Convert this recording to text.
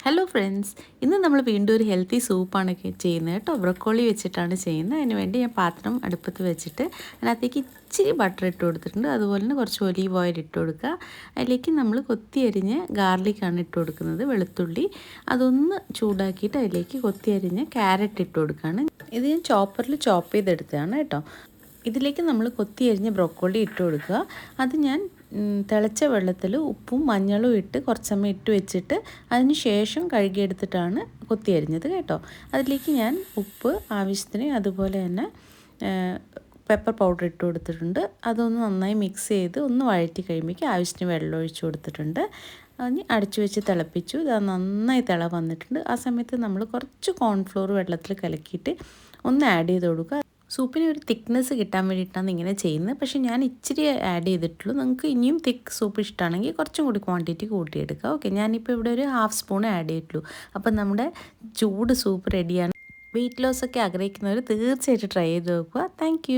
Hello friends, ഇന്ന് നമ്മൾ വീണ്ടും ഒരു ഹെൽത്തി സൂപ്പാണ് ചെയ്യുന്നത് കേട്ടോ. ബ്രൊക്കോളി വെച്ചിട്ടാണ് ചെയ്യുന്നത്. അതിന് വേണ്ടി ഞാൻ പാത്രം അടുപ്പത്ത് വെച്ചിട്ട് അതിനകത്തേക്ക് ഇച്ചിരി ബട്ടർ ഇട്ട് കൊടുത്തിട്ടുണ്ട്. അതുപോലെ തന്നെ കുറച്ച് ഒലീവ് ഓയിൽ ഇട്ട് കൊടുക്കുക. അതിലേക്ക് നമ്മൾ കൊത്തി അരിഞ്ഞ് ഗാർലിക്കാണ് ഇട്ട് കൊടുക്കുന്നത്, വെളുത്തുള്ളി. അതൊന്ന് ചൂടാക്കിയിട്ട് അതിലേക്ക് കൊത്തി അരിഞ്ഞ് ക്യാരറ്റ് ഇട്ട് കൊടുക്കുകയാണ്. ഇത് ഞാൻ ചോപ്പറിൽ ചോപ്പ് ചെയ്തെടുത്തതാണ് കേട്ടോ. ഇതിലേക്ക് നമ്മൾ കൊത്തി അരിഞ്ഞ ബ്രൊക്കോളി ഇട്ട് കൊടുക്കുക. അത് ഞാൻ തിളച്ച വെള്ളത്തിൽ ഉപ്പും മഞ്ഞളും ഇട്ട് കുറച്ച് സമയം ഇട്ട് വെച്ചിട്ട് അതിന് ശേഷം കഴുകിയെടുത്തിട്ടാണ് കൊത്തി അരിഞ്ഞത് കേട്ടോ. അതിലേക്ക് ഞാൻ ഉപ്പ് ആവശ്യത്തിന്, അതുപോലെ തന്നെ പെപ്പർ പൗഡർ ഇട്ട് കൊടുത്തിട്ടുണ്ട്. അതൊന്ന് നന്നായി മിക്സ് ചെയ്ത് ഒന്ന് വഴറ്റി കഴിയുമ്പോഴേക്കും ആവശ്യത്തിന് വെള്ളം ഒഴിച്ച് കൊടുത്തിട്ടുണ്ട്. അതിന് അടച്ചു വെച്ച് തിളപ്പിച്ചു. ഇത് നന്നായി വന്നിട്ടുണ്ട്. ആ സമയത്ത് നമ്മൾ കുറച്ച് കോൺഫ്ലോർ വെള്ളത്തിൽ കലക്കിയിട്ട് ഒന്ന് ആഡ് ചെയ്ത് കൊടുക്കുക. സൂപ്പിന് ഒരു തിക്നെസ് കിട്ടാൻ വേണ്ടിയിട്ടാണ് ഇങ്ങനെ ചെയ്യുന്നത്. പക്ഷേ ഞാൻ ഇച്ചിരി ആഡ് ചെയ്തിട്ടുള്ളൂ. നിങ്ങൾക്ക് ഇനിയും തിക്ക് സൂപ്പ് ഇഷ്ടമാണെങ്കിൽ കുറച്ചും കൂടി ക്വാണ്ടിറ്റി കൂട്ടിയെടുക്കുക. ഓക്കെ, ഞാനിപ്പോൾ ഇവിടെ ഒരു 1/2 സ്പൂൺ ആഡ് ചെയ്തിട്ടുള്ളൂ. അപ്പം നമ്മുടെ ചൂട് സൂപ്പ് റെഡിയാണ്. വെയിറ്റ് ലോസ് ഒക്കെ ആഗ്രഹിക്കുന്നവർ തീർച്ചയായിട്ടും ട്രൈ ചെയ്ത് നോക്കുക. താങ്ക്